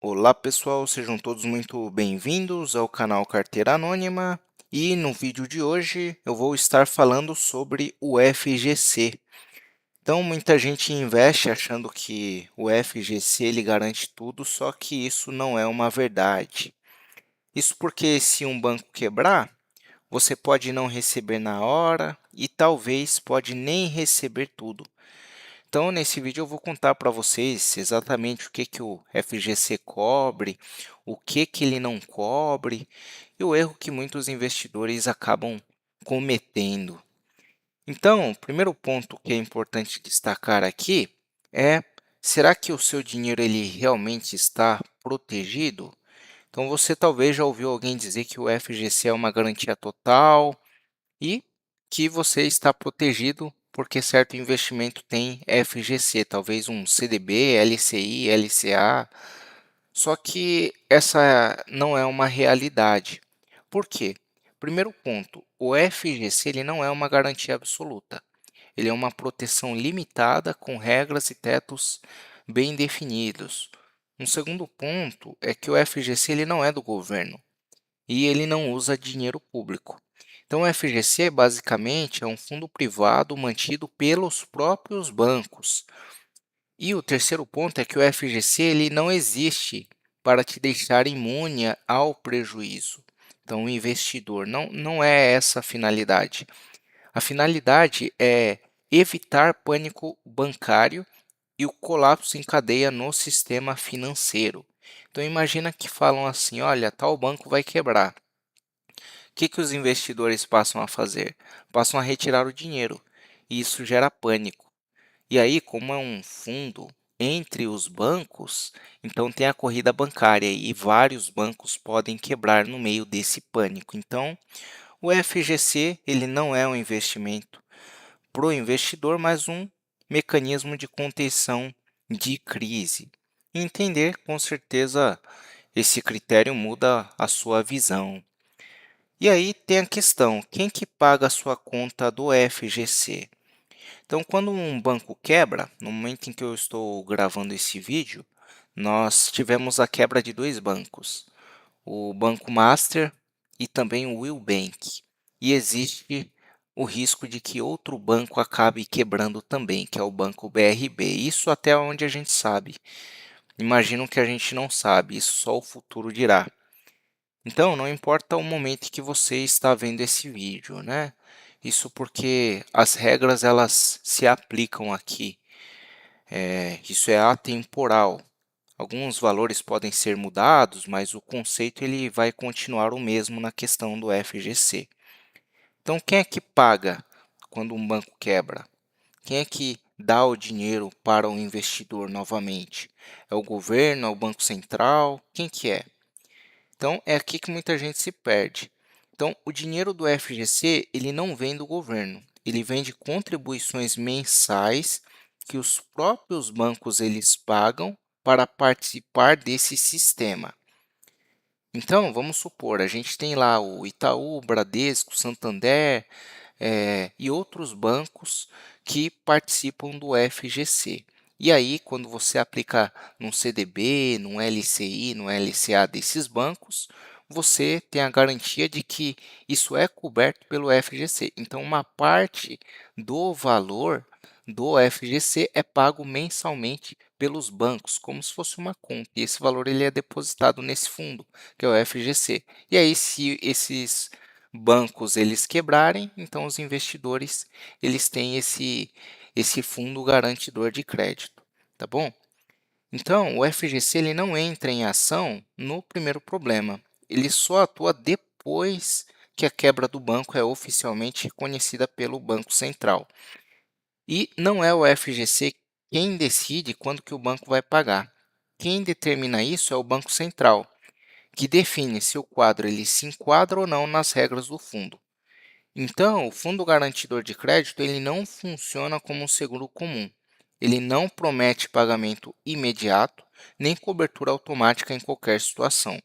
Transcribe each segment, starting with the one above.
Olá pessoal, sejam todos muito bem-vindos ao canal Carteira Anônima e no vídeo de hoje eu vou estar falando sobre o FGC. Então, muita gente investe achando que o FGC ele garante tudo, só que isso não é uma verdade. Isso porque se um banco quebrar, você pode não receber na hora e talvez pode nem receber tudo. Então, nesse vídeo eu vou contar para vocês exatamente o que que o FGC cobre, o que ele não cobre e o erro que muitos investidores acabam cometendo. Então, o primeiro ponto que é importante destacar aqui é: será que o seu dinheiro ele realmente está protegido? Então, você talvez já ouviu alguém dizer que o FGC é uma garantia total e que você está protegido porque certo investimento tem FGC, talvez um CDB, LCI, LCA. Só que essa não é uma realidade. Por quê? Primeiro ponto, o FGC ele não é uma garantia absoluta. Ele é uma proteção limitada com regras e tetos bem definidos. Um segundo ponto é que o FGC ele não é do governo e ele não usa dinheiro público. Então, o FGC basicamente é um fundo privado mantido pelos próprios bancos. E o terceiro ponto é que o FGC ele não existe para te deixar imune ao prejuízo. Então, o investidor não é essa a finalidade. A finalidade é evitar pânico bancário e o colapso em cadeia no sistema financeiro. Então, imagina que falam assim: olha, tal banco vai quebrar. Que os investidores passam a fazer? Passam a retirar o dinheiro, e isso gera pânico. E aí, como é um fundo entre os bancos, então tem a corrida bancária e vários bancos podem quebrar no meio desse pânico. Então, o FGC ele não é um investimento para o investidor, mas um mecanismo de contenção de crise. Entender, com certeza, esse critério muda a sua visão. E aí tem a questão, quem que paga a sua conta do FGC? Então, quando um banco quebra, no momento em que eu estou gravando esse vídeo, nós tivemos a quebra de dois bancos, o Banco Master e também o Will Bank. E existe o risco de que outro banco acabe quebrando também, que é o Banco BRB. Isso até onde a gente sabe. Imagino que a gente não sabe, isso só o futuro dirá. Então, não importa o momento que você está vendo esse vídeo, né? Isso porque as regras elas se aplicam aqui. Isso é atemporal. Alguns valores podem ser mudados, mas o conceito ele vai continuar o mesmo na questão do FGC. Então, quem é que paga quando um banco quebra? Quem é que dá o dinheiro para o investidor novamente? É o governo, é o Banco Central? Quem que é? Então, é aqui que muita gente se perde. Então, o dinheiro do FGC ele não vem do governo, ele vem de contribuições mensais que os próprios bancos eles pagam para participar desse sistema. Então, vamos supor, a gente tem lá o Itaú, o Bradesco, Santander e outros bancos que participam do FGC. E aí, quando você aplica num CDB, num LCI, num LCA desses bancos, você tem a garantia de que isso é coberto pelo FGC. Então, uma parte do valor do FGC é pago mensalmente pelos bancos, como se fosse uma conta. E esse valor ele é depositado nesse fundo, que é o FGC. E aí, se esses bancos eles quebrarem, então os investidores eles têm esse fundo garantidor de crédito, tá bom? Então, o FGC ele não entra em ação no primeiro problema, ele só atua depois que a quebra do banco é oficialmente reconhecida pelo Banco Central. E não é o FGC quem decide quando que o banco vai pagar. Quem determina isso é o Banco Central, que define se o quadro ele se enquadra ou não nas regras do fundo. Então, o fundo garantidor de crédito ele não funciona como um seguro comum. Ele não promete pagamento imediato, nem cobertura automática em qualquer situação.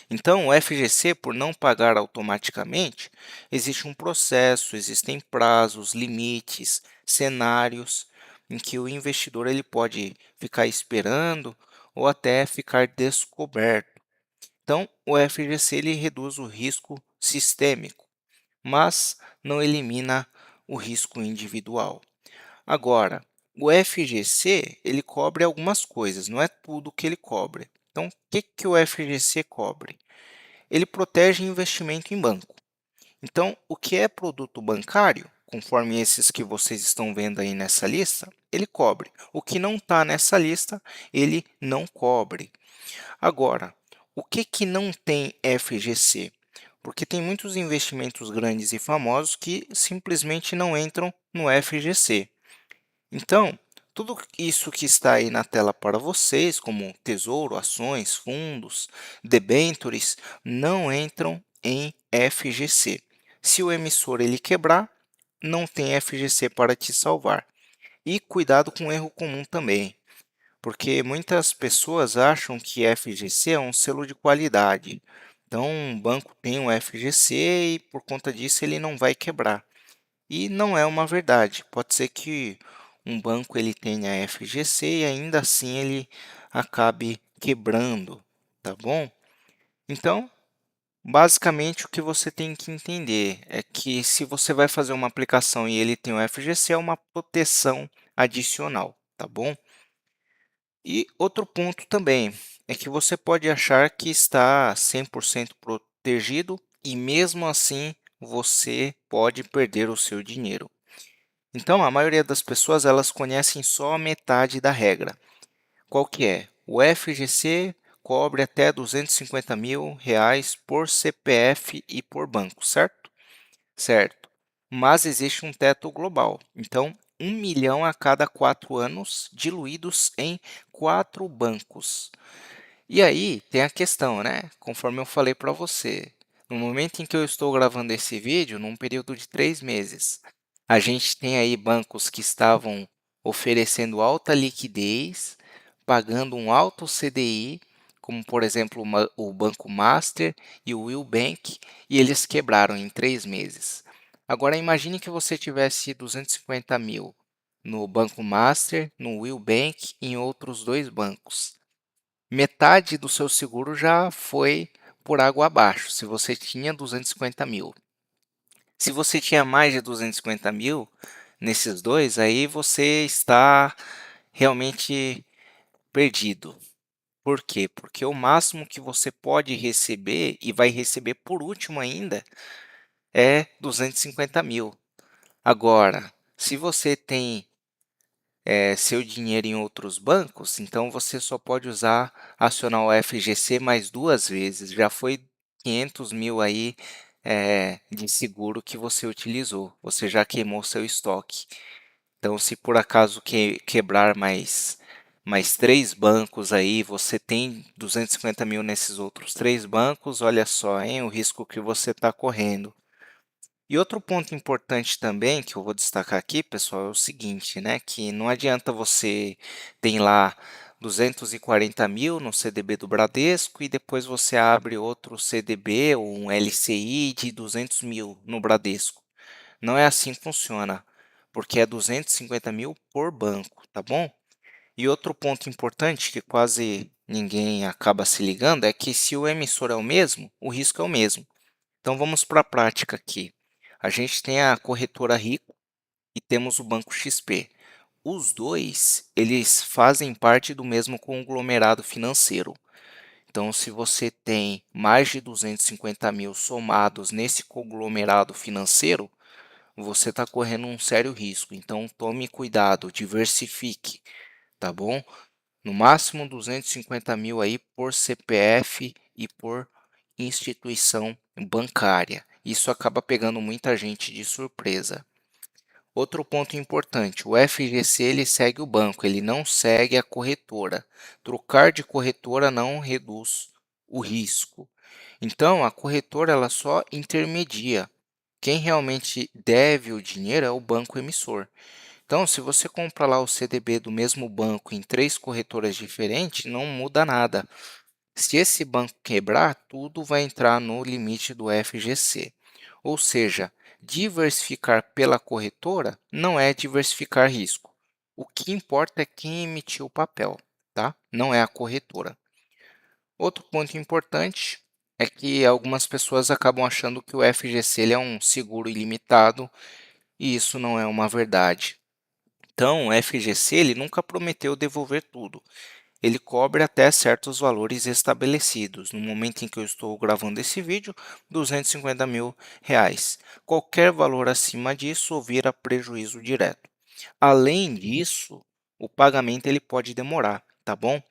Então, o FGC, por não pagar automaticamente, existe um processo, existem prazos, limites, cenários em que o investidor ele pode ficar esperando ou até ficar descoberto. Então, o FGC ele reduz o risco sistêmico, mas não elimina o risco individual. Agora, o FGC ele cobre algumas coisas, não é tudo que ele cobre. Então, o que, que o FGC cobre? Ele protege investimento em banco. Então, o que é produto bancário, conforme esses que vocês estão vendo aí nessa lista, ele cobre. O que não está nessa lista, ele não cobre. Agora, o que, que não tem FGC? Porque tem muitos investimentos grandes e famosos que simplesmente não entram no FGC. Então, tudo isso que está aí na tela para vocês, como tesouro, ações, fundos, debêntures, não entram em FGC. Se o emissor ele quebrar, não tem FGC para te salvar. E cuidado com o erro comum também, porque muitas pessoas acham que FGC é um selo de qualidade. Então, um banco tem um FGC e por conta disso ele não vai quebrar. E não é uma verdade. Pode ser que um banco ele tenha FGC e ainda assim ele acabe quebrando, tá bom? Então, basicamente o que você tem que entender é que se você vai fazer uma aplicação e ele tem o FGC, é uma proteção adicional, tá bom? E outro ponto também é que você pode achar que está 100% protegido e mesmo assim você pode perder o seu dinheiro. Então, a maioria das pessoas elas conhecem só a metade da regra. Qual que é? O FGC cobre até R$ 250.000 por CPF e por banco, certo? Certo. Mas existe um teto global. Então, 1 milhão a cada 4 anos, diluídos em 4 bancos. E aí tem a questão, né? Conforme eu falei para você, no momento em que eu estou gravando esse vídeo, num período de 3 meses, a gente tem aí bancos que estavam oferecendo alta liquidez, pagando um alto CDI, como por exemplo o Banco Master e o Will Bank, e eles quebraram em 3 meses. Agora imagine que você tivesse 250 mil no Banco Master, no Will Bank e em outros dois bancos. Metade do seu seguro já foi por água abaixo, se você tinha 250 mil. Se você tinha mais de 250 mil nesses dois, aí você está realmente perdido. Por quê? Porque o máximo que você pode receber, e vai receber por último ainda, é 250 mil. Agora, se você tem seu dinheiro em outros bancos, então você só pode acionar o FGC mais 2 vezes. Já foi 500 mil aí de seguro que você utilizou. Você já queimou seu estoque. Então, se por acaso quebrar mais 3 bancos aí, você tem 250 mil nesses outros 3 bancos, olha só, hein, o risco que você está correndo. E outro ponto importante também que eu vou destacar aqui, pessoal, é o seguinte, né, que não adianta você ter lá 240 mil no CDB do Bradesco e depois você abre outro CDB ou um LCI de 200 mil no Bradesco. Não é assim que funciona, porque é 250 mil por banco, tá bom? E outro ponto importante que quase ninguém acaba se ligando é que se o emissor é o mesmo, o risco é o mesmo. Então vamos para a prática aqui. A gente tem a corretora Rico e temos o Banco XP. Os dois, eles fazem parte do mesmo conglomerado financeiro. Então, se você tem mais de 250 mil somados nesse conglomerado financeiro, você está correndo um sério risco. Então, tome cuidado, diversifique, tá bom? No máximo 250 mil aí por CPF e por instituição bancária. Isso acaba pegando muita gente de surpresa. Outro ponto importante, o FGC ele segue o banco, ele não segue a corretora. Trocar de corretora não reduz o risco. Então, a corretora ela só intermedia. Quem realmente deve o dinheiro é o banco emissor. Então, se você compra lá o CDB do mesmo banco em 3 corretoras diferentes, não muda nada. Se esse banco quebrar, tudo vai entrar no limite do FGC. Ou seja, diversificar pela corretora não é diversificar risco. O que importa é quem emitiu o papel. tá? Não é a corretora. Outro ponto importante é que algumas pessoas acabam achando que o FGC ele é um seguro ilimitado e isso não é uma verdade. Então, o FGC ele nunca prometeu devolver tudo. Ele cobre até certos valores estabelecidos. No momento em que eu estou gravando esse vídeo, R$ 250.000. Qualquer valor acima disso vira prejuízo direto. Além disso, o pagamento ele pode demorar, tá bom?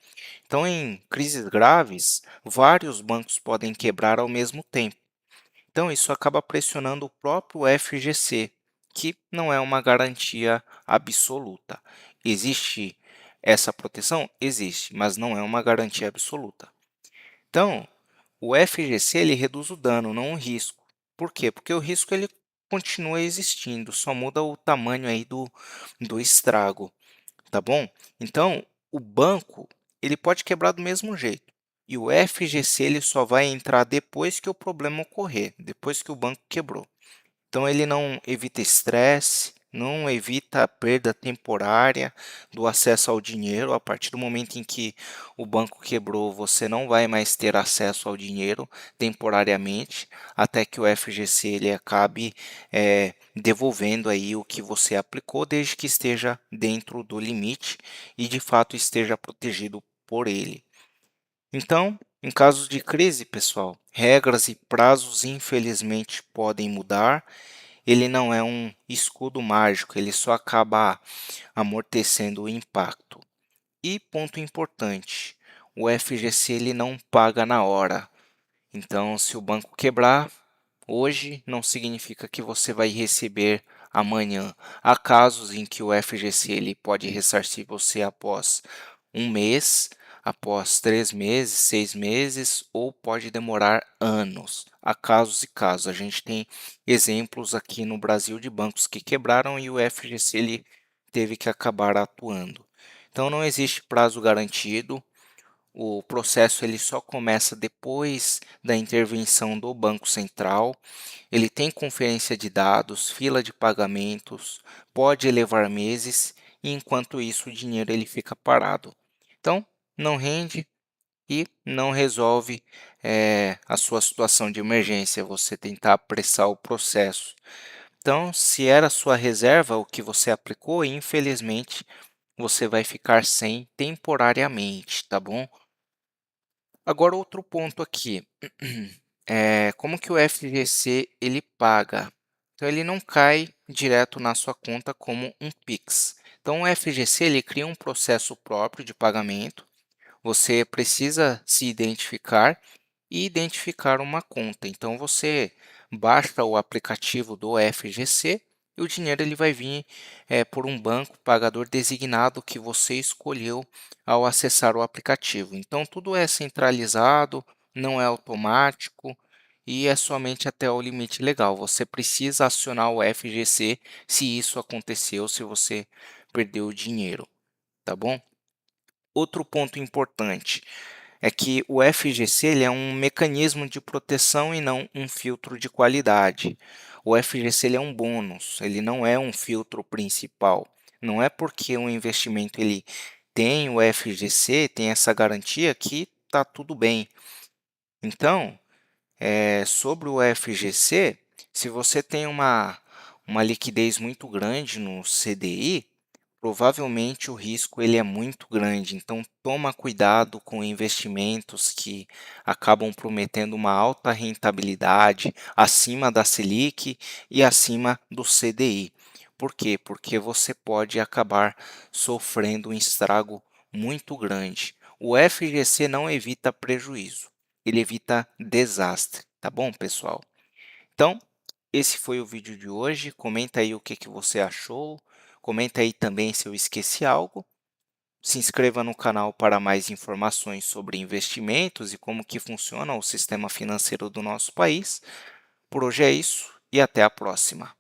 Então, em crises graves, vários bancos podem quebrar ao mesmo tempo. Então, isso acaba pressionando o próprio FGC, que não é uma garantia absoluta. Existe essa proteção? Existe, mas não é uma garantia absoluta. Então, o FGC ele reduz o dano, não o risco. Por quê? Porque o risco ele continua existindo, só muda o tamanho aí do estrago, tá bom? Então, o banco ele pode quebrar do mesmo jeito. E o FGC ele só vai entrar depois que o problema ocorrer, depois que o banco quebrou. Então, ele não evita estresse, não evita a perda temporária do acesso ao dinheiro. A partir do momento em que o banco quebrou, você não vai mais ter acesso ao dinheiro temporariamente, até que o FGC ele acabe devolvendo aí o que você aplicou, desde que esteja dentro do limite e de fato esteja protegido por ele. Então, em casos de crise, pessoal, regras e prazos infelizmente podem mudar. Ele não é um escudo mágico, ele só acaba amortecendo o impacto. E ponto importante, o FGC ele não paga na hora. Então, se o banco quebrar hoje, não significa que você vai receber amanhã. Há casos em que o FGC ele pode ressarcir você após um mês, após 3 meses, 6 meses, ou pode demorar anos. Há casos e casos. A gente tem exemplos aqui no Brasil de bancos que quebraram e o FGC ele teve que acabar atuando. Então, não existe prazo garantido. O processo ele só começa depois da intervenção do Banco Central. Ele tem conferência de dados, fila de pagamentos, pode levar meses e enquanto isso o dinheiro ele fica parado. Então, não rende e não resolve a sua situação de emergência, você tentar apressar o processo. Então, se era sua reserva o que você aplicou, infelizmente você vai ficar sem temporariamente, tá bom? Agora outro ponto aqui, como que o FGC ele paga? Então ele não cai direto na sua conta como um Pix. Então o FGC ele cria um processo próprio de pagamento, você precisa se identificar e identificar uma conta. Então você baixa o aplicativo do FGC e o dinheiro ele vai vir por um banco pagador designado que você escolheu ao acessar o aplicativo. Então tudo é centralizado, não é automático e é somente até o limite legal. Você precisa acionar o FGC se isso aconteceu, se você perdeu o dinheiro, tá bom? Outro ponto importante é que o FGC ele é um mecanismo de proteção e não um filtro de qualidade. O FGC ele é um bônus, ele não é um filtro principal. Não é porque um investimento ele tem o FGC, tem essa garantia que está tudo bem. Então, sobre o FGC, se você tem uma liquidez muito grande no CDI, provavelmente o risco ele é muito grande, então toma cuidado com investimentos que acabam prometendo uma alta rentabilidade acima da Selic e acima do CDI. Por quê? Porque você pode acabar sofrendo um estrago muito grande. O FGC não evita prejuízo, ele evita desastre, tá bom, pessoal? Então, esse foi o vídeo de hoje. Comenta aí o que você achou. Comenta aí também se eu esqueci algo. Se inscreva no canal para mais informações sobre investimentos e como que funciona o sistema financeiro do nosso país. Por hoje é isso e até a próxima.